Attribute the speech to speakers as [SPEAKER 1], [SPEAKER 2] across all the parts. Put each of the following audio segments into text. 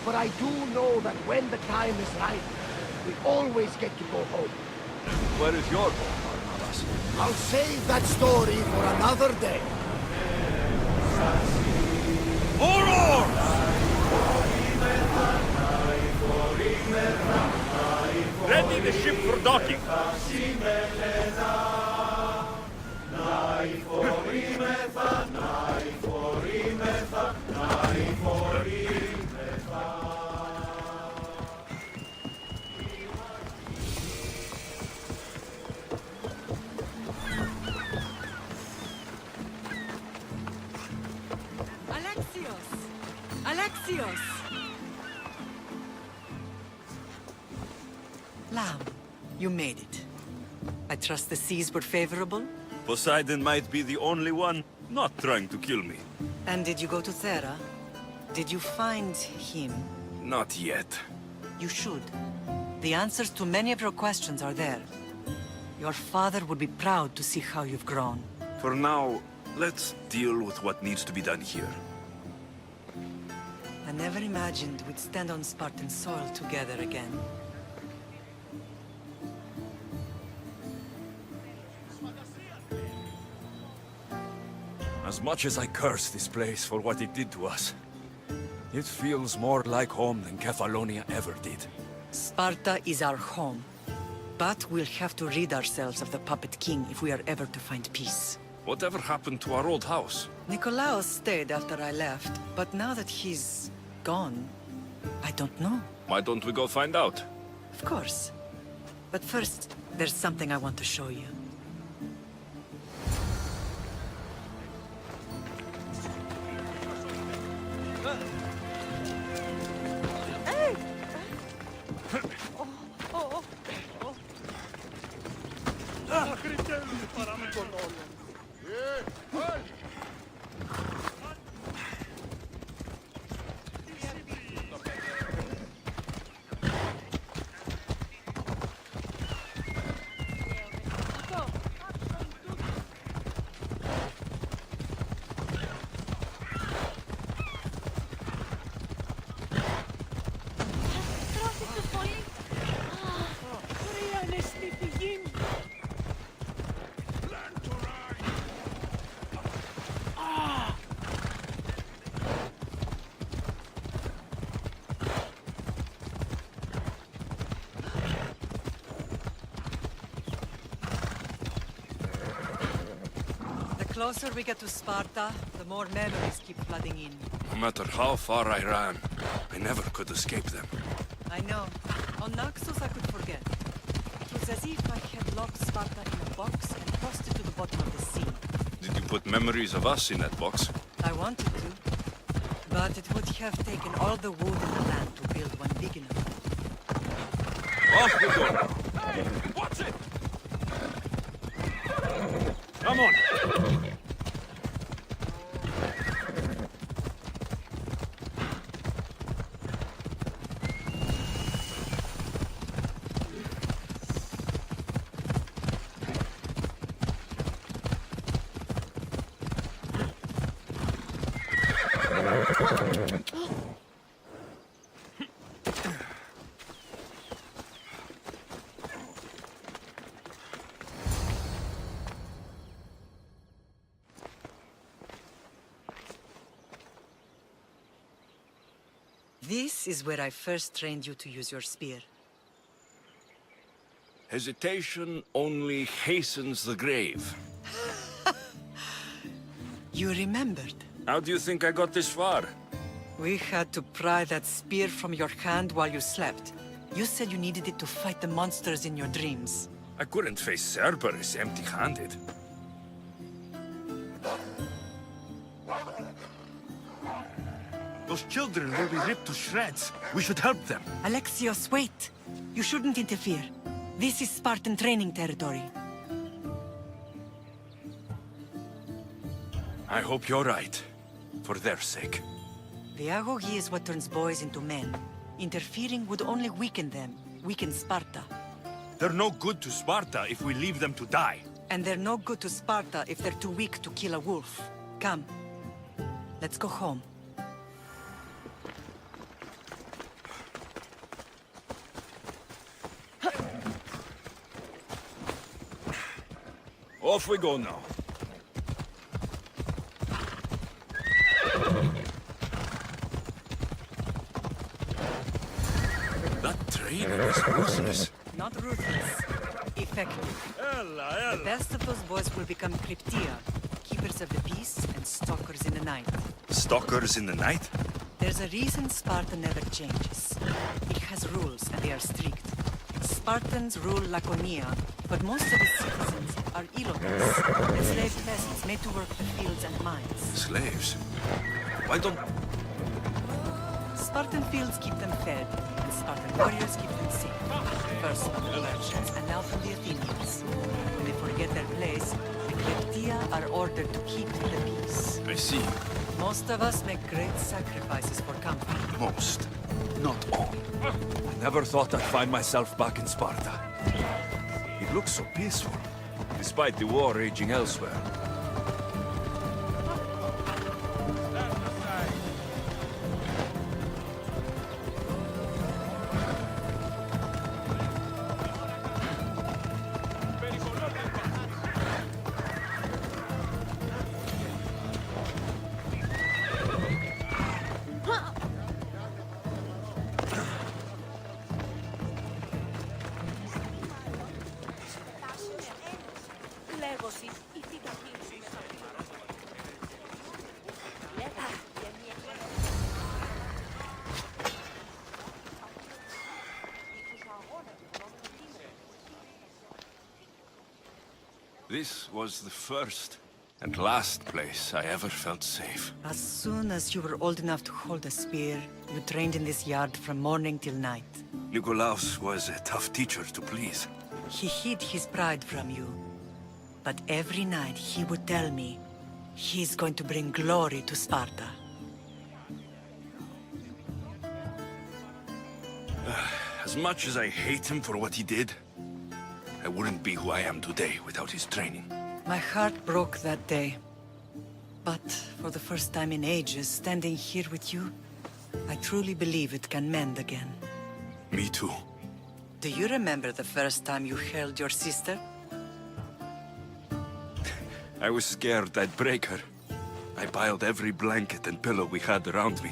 [SPEAKER 1] but I do know that when the time is right, we always get to go home.
[SPEAKER 2] Where is your home, Barnabas?
[SPEAKER 1] I'll save that story for another day.
[SPEAKER 2] Ready the ship for docking.
[SPEAKER 3] Alexios! Alexios! Lamb, you made it. I trust the seas were favorable?
[SPEAKER 2] Poseidon might be the only one not trying to kill me.
[SPEAKER 3] And did you go to Thera? Did you find him?
[SPEAKER 2] Not yet.
[SPEAKER 3] You should. The answers to many of your questions are there. Your father would be proud to see how you've grown.
[SPEAKER 2] For now, let's deal with what needs to be done here.
[SPEAKER 3] I never imagined we'd stand on Spartan soil together again.
[SPEAKER 4] As much as I curse this place for what it did to us, it feels more like home than Kefalonia ever did.
[SPEAKER 3] Sparta is our home. But we'll have to rid ourselves of the Puppet King if we are ever to find peace.
[SPEAKER 2] Whatever happened to our old house?
[SPEAKER 3] Nikolaos stayed after I left, but now that he's gone, I don't know.
[SPEAKER 2] Why don't we go find out?
[SPEAKER 3] Of course. But first, there's something I want to show you. The closer we get to Sparta, the more memories keep flooding in.
[SPEAKER 2] No matter how far I ran, I never could escape them.
[SPEAKER 3] I know. On Naxos I could forget. It was as if I had locked Sparta in a box and tossed it to the bottom of the sea.
[SPEAKER 2] Did you put memories of us in that box?
[SPEAKER 3] I wanted to. But it would have taken all the wood in the land to build one big enough.
[SPEAKER 2] Off we go! Hey, watch it! Come on!
[SPEAKER 3] This is where I first trained you to use your spear.
[SPEAKER 2] Hesitation only hastens the grave.
[SPEAKER 3] You remembered.
[SPEAKER 2] How do you think I got this far?
[SPEAKER 3] We had to pry that spear from your hand while you slept. You said you needed it to fight the monsters in your dreams.
[SPEAKER 2] I couldn't face Cerberus empty-handed. Those children will be ripped to shreds. We should help them.
[SPEAKER 3] Alexios, wait! You shouldn't interfere. This is Spartan training territory.
[SPEAKER 2] I hope you're right. For their sake.
[SPEAKER 3] The agoge is what turns boys into men. Interfering would only weaken them, weaken Sparta.
[SPEAKER 2] They're no good to Sparta if we leave them to die.
[SPEAKER 3] And they're no good to Sparta if they're too weak to kill a wolf. Come. Let's go home.
[SPEAKER 4] Off we go now. That training is ruthless.
[SPEAKER 3] Not ruthless. Effective. The best of those boys will become Cryptia, keepers of the peace and stalkers in the night.
[SPEAKER 4] Stalkers in the night?
[SPEAKER 3] There's a reason Sparta never changes. It has rules, and they are strict. Spartans rule Laconia, but most of its citizens are Ilotes, enslaved peasants made to work the fields and mines.
[SPEAKER 4] Slaves? Why don't...
[SPEAKER 3] Spartan fields keep them fed, and Spartan warriors keep them safe. First from the merchants, and now from the Athenians. When they forget their place, the Cryptia are ordered to keep the peace.
[SPEAKER 4] I see.
[SPEAKER 3] Most of us make great sacrifices for comfort.
[SPEAKER 4] Most. Not all. I never thought I'd find myself back in Sparta. It looks so peaceful, despite the war raging elsewhere. This was the first and last place I ever felt safe.
[SPEAKER 3] As soon as you were old enough to hold a spear, you trained in this yard from morning till night.
[SPEAKER 4] Nikolaos was a tough teacher to please.
[SPEAKER 3] He hid his pride from you. But every night he would tell me, he's going to bring glory to Sparta.
[SPEAKER 4] As much as I hate him for what he did, I wouldn't be who I am today without his training.
[SPEAKER 3] My heart broke that day. But for the first time in ages, standing here with you, I truly believe it can mend again.
[SPEAKER 4] Me too.
[SPEAKER 3] Do you remember the first time you held your sister?
[SPEAKER 4] I was scared I'd break her. I piled every blanket and pillow we had around me.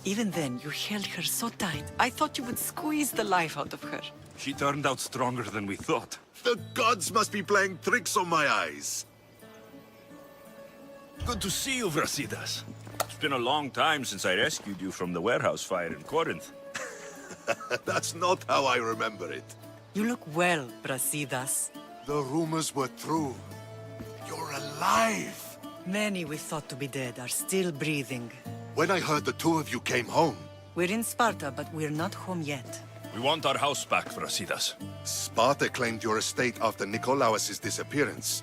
[SPEAKER 3] Even then, you held her so tight, I thought you would squeeze the life out of her.
[SPEAKER 4] She turned out stronger than we thought.
[SPEAKER 5] The gods must be playing tricks on my eyes.
[SPEAKER 4] Good to see you, Brasidas. It's been a long time since I rescued you from the warehouse fire in Corinth.
[SPEAKER 5] That's not how I remember it.
[SPEAKER 3] You look well, Brasidas.
[SPEAKER 5] The rumors were true. You're alive!
[SPEAKER 3] Many we thought to be dead are still breathing.
[SPEAKER 5] When I heard the two of you came home,
[SPEAKER 3] We're in Sparta, but we're not home yet.
[SPEAKER 4] We want our house back, Brasidas.
[SPEAKER 5] Sparta claimed your estate after Nikolaos' disappearance.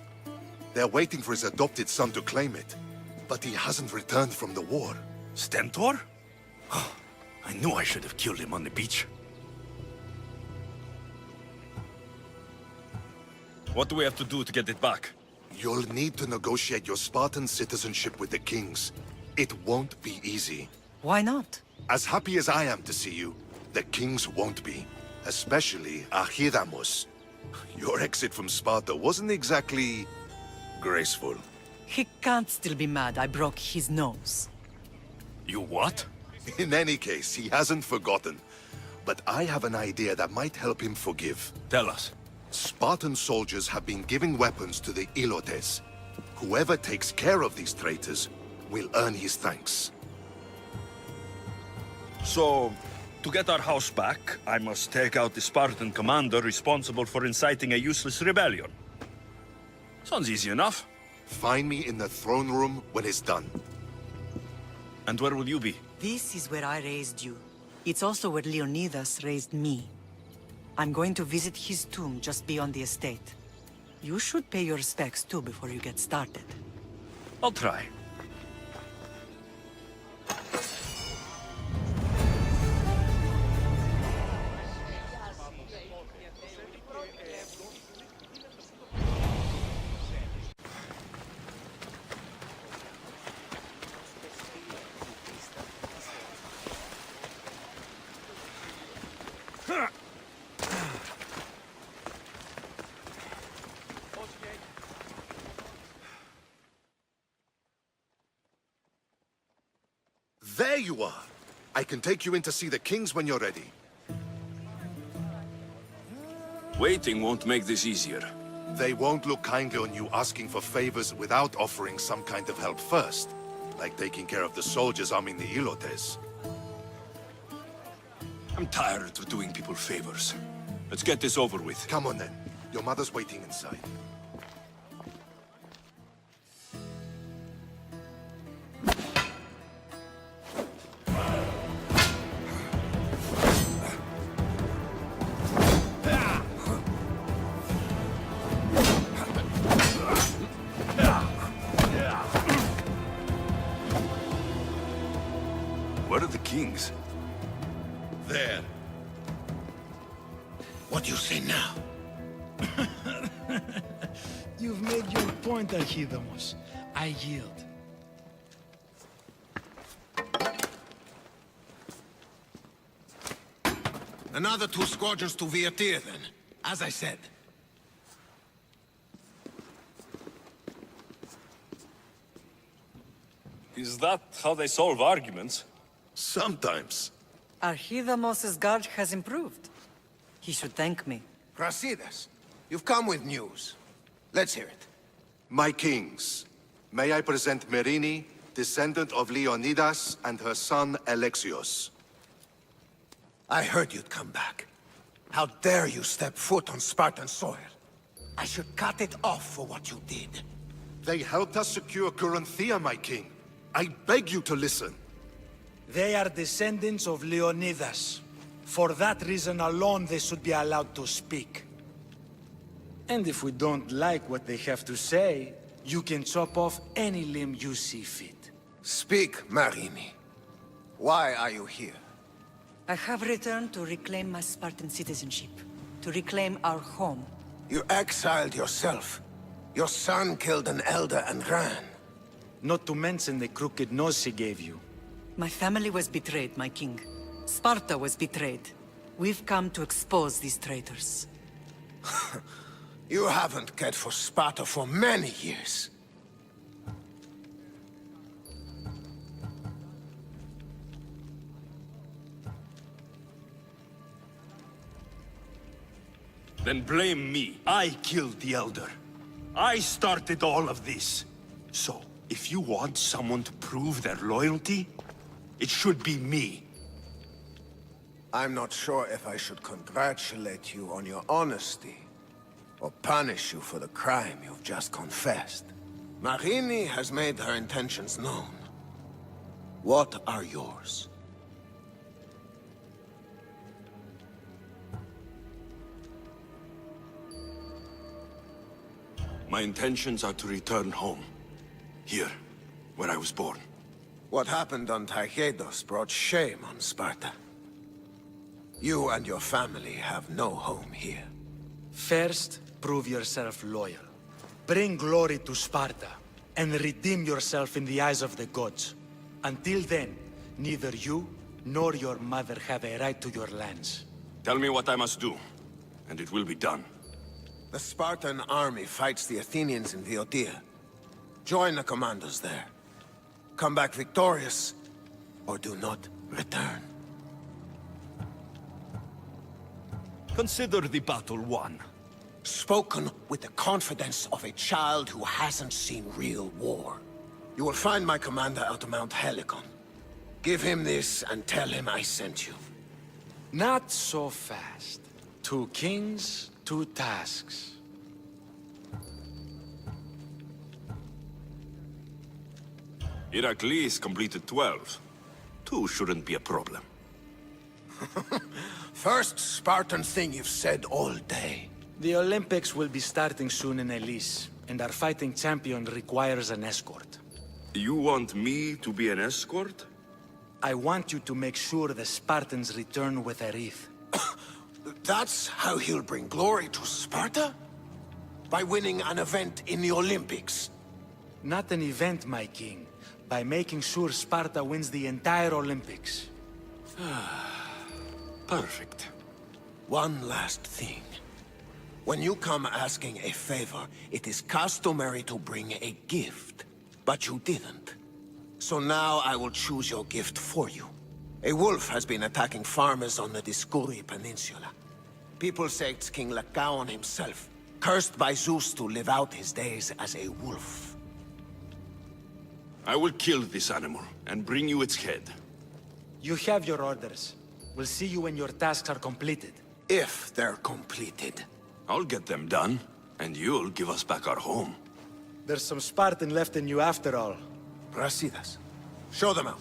[SPEAKER 5] They're waiting for his adopted son to claim it. But he hasn't returned from the war.
[SPEAKER 4] Stentor? I knew I should have killed him on the beach. What do we have to do to get it back?
[SPEAKER 5] You'll need to negotiate your Spartan citizenship with the kings. It won't be easy.
[SPEAKER 3] Why not?
[SPEAKER 5] As happy as I am to see you, the kings won't be. Especially Archidamos. Your exit from Sparta wasn't exactly graceful.
[SPEAKER 3] He can't still be mad I broke his nose.
[SPEAKER 4] You what?
[SPEAKER 5] In any case, he hasn't forgotten. But I have an idea that might help him forgive.
[SPEAKER 4] Tell us.
[SPEAKER 5] Spartan soldiers have been giving weapons to the Ilotes. Whoever takes care of these traitors will earn his thanks.
[SPEAKER 4] So, to get our house back, I must take out the Spartan commander responsible for inciting a useless rebellion. Sounds easy enough.
[SPEAKER 5] Find me in the throne room when it's done.
[SPEAKER 4] And where will you be?
[SPEAKER 3] This is where I raised you. It's also where Leonidas raised me. I'm going to visit his tomb just beyond the estate. You should pay your respects too before you get started.
[SPEAKER 4] I'll try.
[SPEAKER 5] you are. I can take you in to see the kings when you're ready.
[SPEAKER 2] Waiting won't make this easier.
[SPEAKER 5] They won't look kindly on you asking for favors without offering some kind of help first. Like taking care of the soldiers arming the Ilotes.
[SPEAKER 2] I'm tired of doing people favors. Let's get this over with.
[SPEAKER 5] Come on then. Your mother's waiting inside.
[SPEAKER 2] Where are the kings?
[SPEAKER 5] There.
[SPEAKER 6] What do you say now?
[SPEAKER 7] You've made your point, Archidamos. I yield.
[SPEAKER 6] Another 2 squadrons to Viatir, then. As I said.
[SPEAKER 2] Is that how they solve arguments?
[SPEAKER 5] Sometimes.
[SPEAKER 3] Archidamos's guard has improved. He should thank me.
[SPEAKER 6] Brasidas, you've come with news. Let's hear it.
[SPEAKER 5] My kings, may I present Merini, descendant of Leonidas, and her son Alexios.
[SPEAKER 6] I heard you'd come back. How dare you step foot on Spartan soil? I should cut it off for what you did.
[SPEAKER 5] They helped us secure Corinthia, my king. I beg you to listen.
[SPEAKER 7] They are descendants of Leonidas. For that reason alone, they should be allowed to speak. And if we don't like what they have to say, you can chop off any limb you see fit.
[SPEAKER 6] Speak, Marini. Why are you here?
[SPEAKER 3] I have returned to reclaim my Spartan citizenship, to reclaim our home.
[SPEAKER 6] You exiled yourself. Your son killed an elder and ran.
[SPEAKER 7] Not to mention the crooked nose he gave you.
[SPEAKER 3] My family was betrayed, my king. Sparta was betrayed. We've come to expose these traitors.
[SPEAKER 6] You haven't cared for Sparta for many years.
[SPEAKER 2] Then blame me. I killed the Elder. I started all of this. So, if you want someone to prove their loyalty, it should be me.
[SPEAKER 6] I'm not sure if I should congratulate you on your honesty, or punish you for the crime you've just confessed. Marini has made her intentions known. What are yours?
[SPEAKER 2] My intentions are to return home. Here, where I was born.
[SPEAKER 6] What happened on Taygedos brought shame on Sparta. You and your family have no home here.
[SPEAKER 7] First, prove yourself loyal. Bring glory to Sparta, and redeem yourself in the eyes of the gods. Until then, neither you nor your mother have a right to your lands.
[SPEAKER 2] Tell me what I must do, and it will be done.
[SPEAKER 6] The Spartan army fights the Athenians in Viotia. Join the commandos there. Come back victorious, or do not return.
[SPEAKER 2] Consider the battle won.
[SPEAKER 6] Spoken with the confidence of a child who hasn't seen real war. You will find my commander out of Mount Helicon. Give him this and tell him I sent you.
[SPEAKER 7] Not so fast. 2 kings, 2 tasks.
[SPEAKER 2] Heracles completed 12. 2 shouldn't be a problem.
[SPEAKER 6] First Spartan thing you've said all day.
[SPEAKER 7] The Olympics will be starting soon in Elise, and our fighting champion requires an escort.
[SPEAKER 2] You want me to be an escort?
[SPEAKER 7] I want you to make sure the Spartans return with a wreath.
[SPEAKER 6] That's how he'll bring glory to Sparta? By winning an event in the Olympics?
[SPEAKER 7] Not an event, my king. By making sure Sparta wins the entire Olympics.
[SPEAKER 2] Perfect.
[SPEAKER 6] One last thing. When you come asking a favor, it is customary to bring a gift. But you didn't. So now I will choose your gift for you. A wolf has been attacking farmers on the Discuri Peninsula. People say it's King Lycaon himself, cursed by Zeus to live out his days as a wolf.
[SPEAKER 2] I will kill this animal and bring you its head.
[SPEAKER 7] You have your orders. We'll see you when your tasks are completed.
[SPEAKER 6] If they're completed.
[SPEAKER 2] I'll get them done, and you'll give us back our home.
[SPEAKER 7] There's some Spartan left in you after all.
[SPEAKER 6] Brasidas, show them out.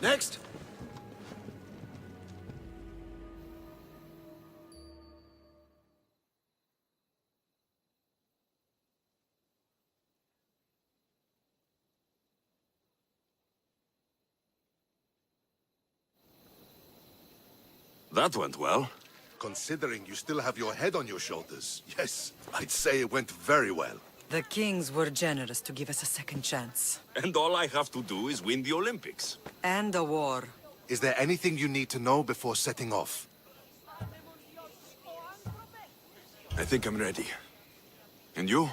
[SPEAKER 6] Next!
[SPEAKER 2] That went well.
[SPEAKER 5] Considering you still have your head on your shoulders, yes, I'd say it went very well.
[SPEAKER 3] The kings were generous to give us a second chance.
[SPEAKER 2] And all I have to do is win the Olympics.
[SPEAKER 3] And a war.
[SPEAKER 5] Is there anything you need to know before setting off?
[SPEAKER 2] I think I'm ready. And you?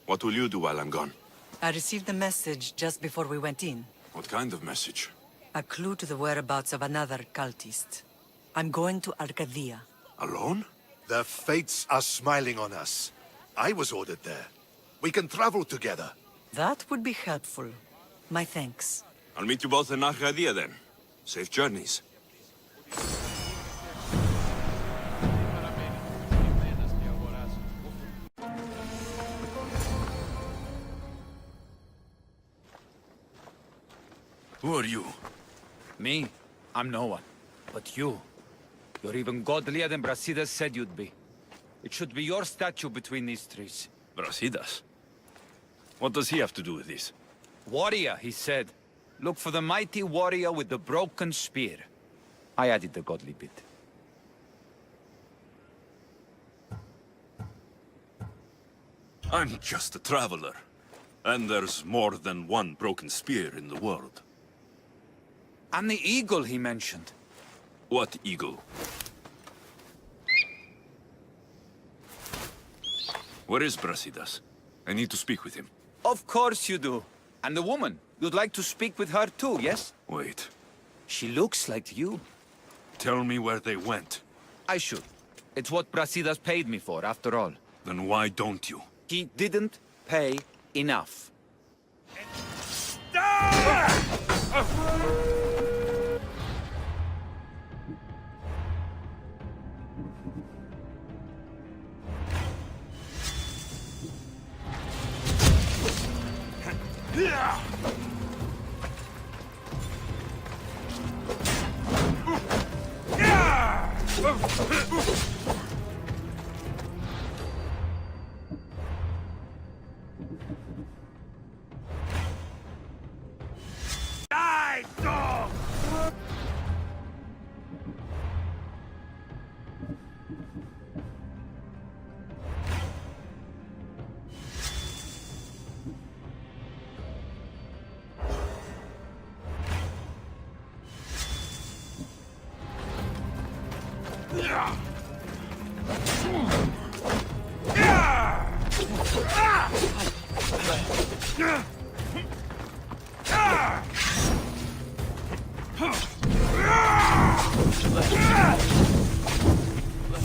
[SPEAKER 2] What will you do while I'm gone?
[SPEAKER 3] I received a message just before we went in.
[SPEAKER 2] What kind of message?
[SPEAKER 3] A clue to the whereabouts of another cultist. I'm going to Arcadia.
[SPEAKER 2] Alone?
[SPEAKER 5] The fates are smiling on us. I was ordered there. We can travel together.
[SPEAKER 3] That would be helpful. My thanks.
[SPEAKER 2] I'll meet you both in Arcadia then. Safe journeys. Who are you?
[SPEAKER 8] Me? I'm no one. But you. You're even godlier than Brasidas said you'd be. It should be your statue between these trees.
[SPEAKER 2] Brasidas? What does he have to do with this?
[SPEAKER 8] Warrior, he said. Look for the mighty warrior with the broken spear. I added the godly bit.
[SPEAKER 2] I'm just a traveler. And there's more than one broken spear in the world.
[SPEAKER 8] And the eagle he mentioned.
[SPEAKER 2] What eagle? Where is Brasidas? I need to speak with him.
[SPEAKER 8] Of course you do. And the woman. You'd like to speak with her too, yes?
[SPEAKER 2] Wait.
[SPEAKER 8] She looks like you.
[SPEAKER 2] Tell me where they went.
[SPEAKER 8] I should. It's what Brasidas paid me for, after all.
[SPEAKER 2] Then why don't you?
[SPEAKER 8] He didn't pay enough.
[SPEAKER 2] Die, dog!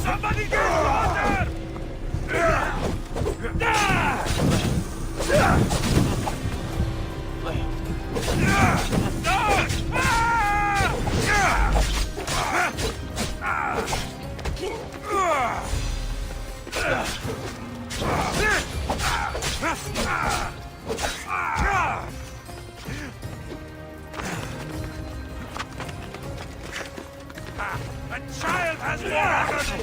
[SPEAKER 2] Somebody get water! A child has water!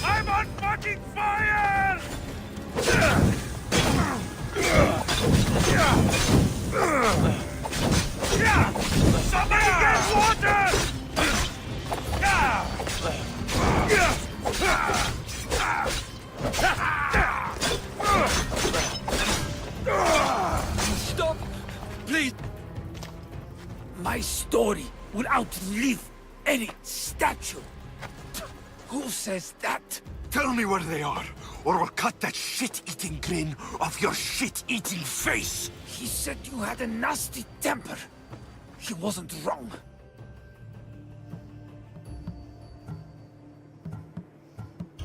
[SPEAKER 2] I'm on fucking fire! Somebody get water!
[SPEAKER 8] Stop! Please! My story will outlive any statue. Who says that?
[SPEAKER 2] Tell me where they are, or I'll cut that shit-eating grin off your shit-eating face!
[SPEAKER 8] He said you had a nasty temper. He wasn't wrong.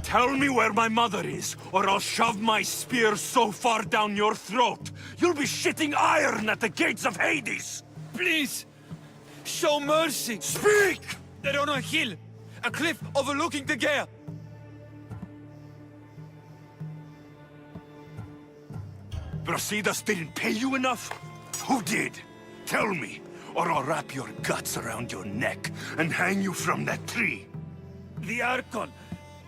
[SPEAKER 2] Tell me where my mother is, or I'll shove my spear so far down your throat, you'll be shitting iron at the gates of Hades!
[SPEAKER 8] Please! Show mercy!
[SPEAKER 2] Speak!
[SPEAKER 8] They're on a hill! A cliff overlooking the Gaea!
[SPEAKER 2] Brasidas didn't pay you enough? Who did? Tell me, or I'll wrap your guts around your neck and hang you from that tree.
[SPEAKER 8] The Archon!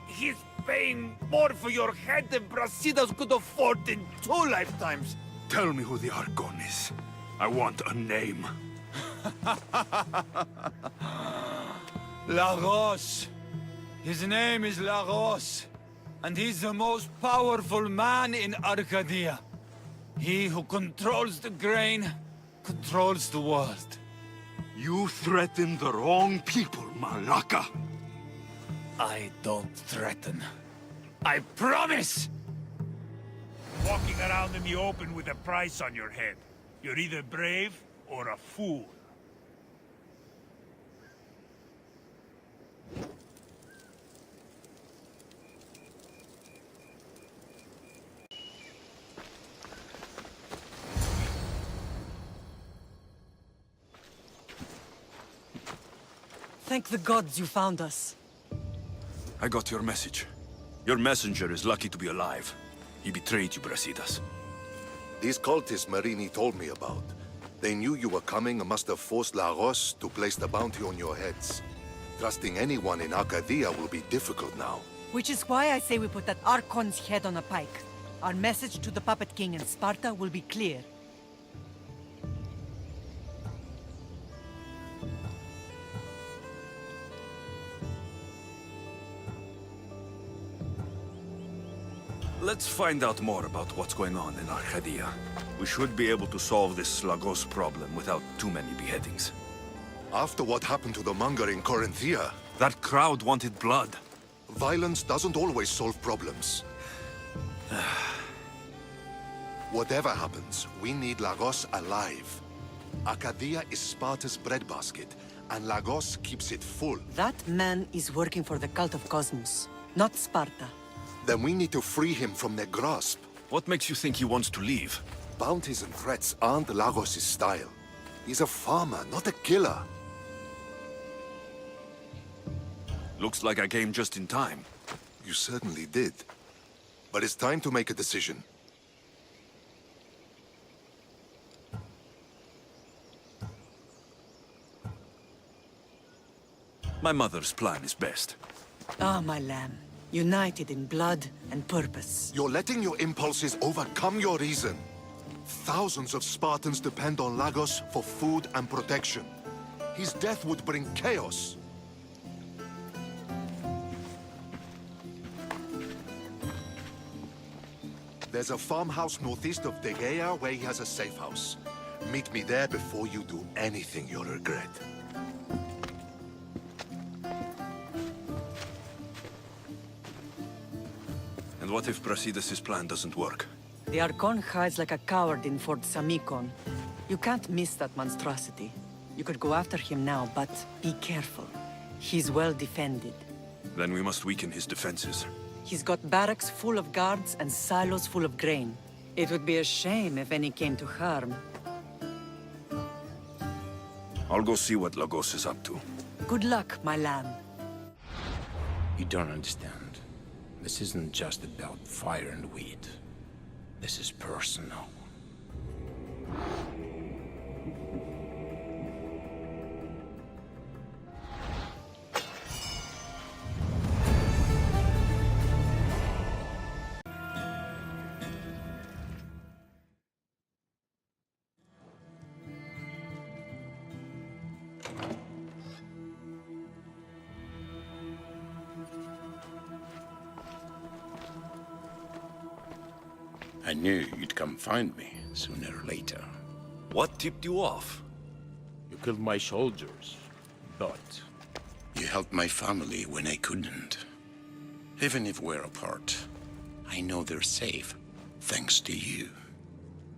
[SPEAKER 8] He's paying more for your head than Brasidas could afford in 2 lifetimes!
[SPEAKER 2] Tell me who the Archon is. I want a name.
[SPEAKER 8] Lagos. His name is Lagos, and he's the most powerful man in Arcadia. He who controls the grain, controls the world.
[SPEAKER 2] You threaten the wrong people, Malaka.
[SPEAKER 8] I don't threaten. I promise!
[SPEAKER 9] Walking around in the open with a price on your head. You're either brave or a fool.
[SPEAKER 3] Thank the gods you found us.
[SPEAKER 4] I got your message. Your messenger is lucky to be alive. He betrayed you, Brasidas.
[SPEAKER 5] These cultists Marini told me about. They knew you were coming and must have forced Lagos to place the bounty on your heads. Trusting anyone in Arcadia will be difficult now.
[SPEAKER 3] Which is why I say we put that Archon's head on a pike. Our message to the Puppet King in Sparta will be clear.
[SPEAKER 4] Let's find out more about what's going on in Arcadia. We should be able to solve this Lagos problem without too many beheadings.
[SPEAKER 5] After what happened to the monger in Corinthia,
[SPEAKER 4] That crowd wanted blood.
[SPEAKER 5] violence doesn't always solve problems. Whatever happens, we need Lagos alive. Arcadia is Sparta's breadbasket, and Lagos keeps it full.
[SPEAKER 3] That man is working for the cult of Cosmos, not Sparta.
[SPEAKER 5] Then we need to free him from their grasp.
[SPEAKER 4] What makes you think he wants to leave?
[SPEAKER 5] Bounties and threats aren't Lagos' style. He's a farmer, not a killer.
[SPEAKER 4] Looks like I came just in time.
[SPEAKER 5] You certainly did. But it's time to make a decision.
[SPEAKER 4] My mother's plan is best.
[SPEAKER 3] Ah, my lamb. United in blood and purpose.
[SPEAKER 5] You're letting your impulses overcome your reason. Thousands of Spartans depend on Lagos for food and protection. His death would bring chaos. There's a farmhouse northeast of Tegea where he has a safe house. Meet me there before you do anything you'll regret.
[SPEAKER 4] And what if Brasidas' plan doesn't work?
[SPEAKER 3] The Archon hides like a coward in Fort Samikon. You can't miss that monstrosity. You could go after him now, but be careful. He's well defended.
[SPEAKER 4] Then we must weaken his defenses.
[SPEAKER 3] He's got barracks full of guards and silos full of grain. It would be a shame if any came to harm.
[SPEAKER 4] I'll go see what Lagos is up to.
[SPEAKER 3] Good luck, my lamb.
[SPEAKER 10] You don't understand. This isn't just about fire and weed. This is personal. I knew you'd come find me sooner or later.
[SPEAKER 4] What tipped you off?
[SPEAKER 10] You killed my soldiers, but you helped my family when I couldn't. Even if we're apart, I know they're safe, thanks to you.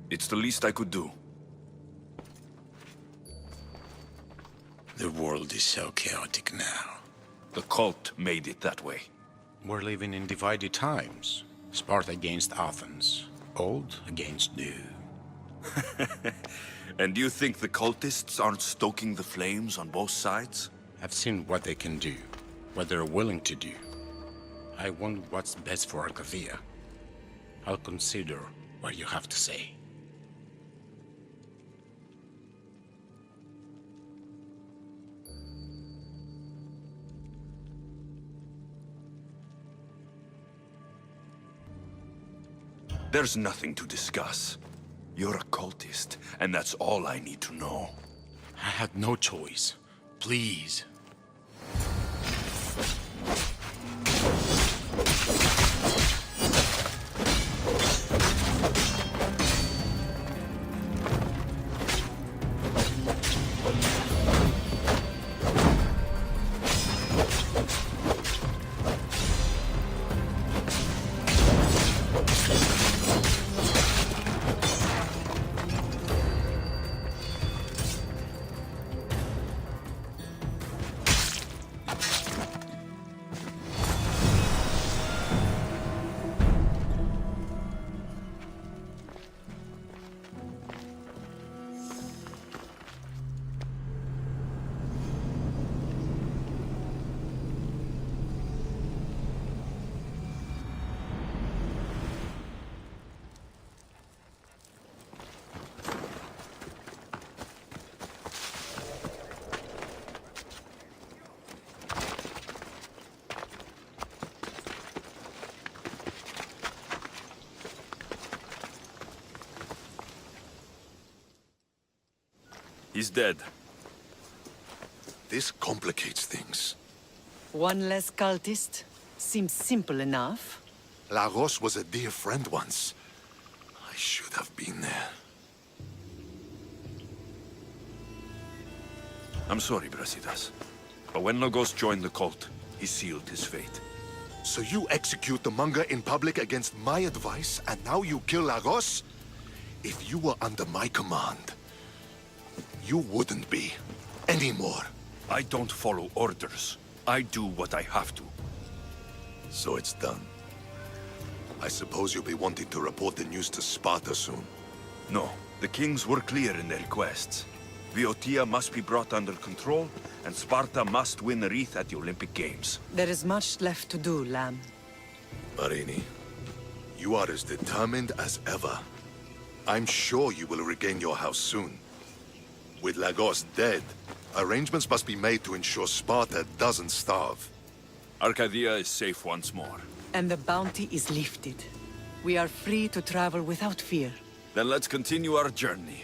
[SPEAKER 4] It's the least I could do.
[SPEAKER 10] The world is so chaotic now.
[SPEAKER 4] The cult made it that way.
[SPEAKER 10] We're living in divided times. Sparta against Athens. Old against new.
[SPEAKER 4] And you think the cultists aren't stoking the flames on both sides?
[SPEAKER 10] I've seen what they can do, what they're willing to do. I want what's best for Arcadia. I'll consider what you have to say.
[SPEAKER 4] There's nothing to discuss. You're a cultist, and that's all I need to know.
[SPEAKER 10] I had no choice. Please.
[SPEAKER 4] He's dead.
[SPEAKER 5] This complicates things.
[SPEAKER 3] One less cultist? Seems simple enough.
[SPEAKER 5] Lagos was a dear friend once. I should have been there.
[SPEAKER 4] I'm sorry, Brasidas. But when Lagos joined the cult, he sealed his fate.
[SPEAKER 5] So you execute the Manga in public against my advice, and now you kill Lagos? If you were under my command, you wouldn't be anymore.
[SPEAKER 4] I don't follow orders. I do what I have to.
[SPEAKER 5] So it's done. I suppose you'll be wanting to report the news to Sparta soon.
[SPEAKER 4] No, the kings were clear in their requests. Viotia must be brought under control, and Sparta must win a wreath at the Olympic Games.
[SPEAKER 3] There is much left to do, Lamb.
[SPEAKER 5] Marini, you are as determined as ever. I'm sure you will regain your house soon. With Lagos dead, arrangements must be made to ensure Sparta doesn't starve.
[SPEAKER 4] Arcadia is safe once more.
[SPEAKER 3] And the bounty is lifted. We are free to travel without fear.
[SPEAKER 4] Then let's continue our journey.